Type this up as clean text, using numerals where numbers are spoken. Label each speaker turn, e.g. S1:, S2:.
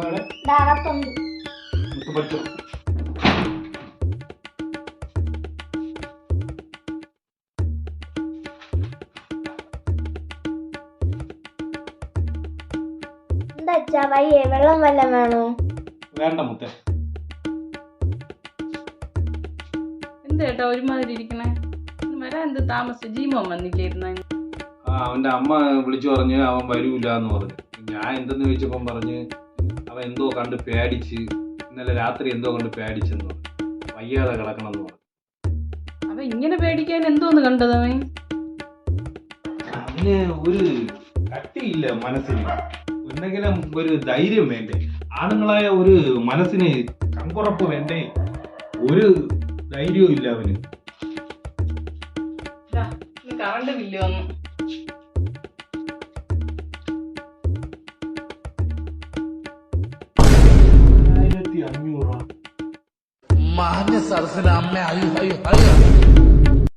S1: അകത്തുണ്ട്. എന്താ അച്ഛാ വയ്യേ? വെള്ളം വല്ലതും വേണോ?
S2: വേണ്ട മുത്തേ.
S3: എന്തേട്ടാ ഒരുമാതിരി ഇരിക്കണേ? വരാൻ എന്ത് താമസിച്ചു? ജീമോൻ വന്നില്ലായിരുന്ന?
S2: അവന്റെ അമ്മ വിളിച്ചു പറഞ്ഞ് അവൻ വരൂല എന്ന് പറഞ്ഞു. ഞാൻ എന്തെന്ന് ചോദിച്ചപ്പം പറഞ്ഞ് അവൻ എന്തോ കണ്ട് പേടിച്ച്, ഇന്നലെ രാത്രി എന്തോ കണ്ട് പേടിച്ചെന്ന് പറഞ്ഞു. വയ്യാതെ കിടക്കണമെന്ന് പറഞ്ഞു.
S3: അവൻ ഇങ്ങനെ പേടിക്കാൻ എന്തോന്ന് കണ്ടത് അവൻ?
S2: അവന് ഒരു കട്ടിയില്ല മനസ്സിന്. എന്തെങ്കിലും ഒരു ധൈര്യം വേണ്ടേ? ആണുങ്ങളായ ഒരു മനസ്സിന് കങ്കുറപ്പ് വേണ്ടേ? ഒരു ധൈര്യവും ഇല്ല അവന്.
S3: കറണ്ട് ബില്ല് വന്നു.
S2: $1500.
S4: മാന്യ സരസിന് അമ്മ അയ്യോ അയ്യോ അയ്യോ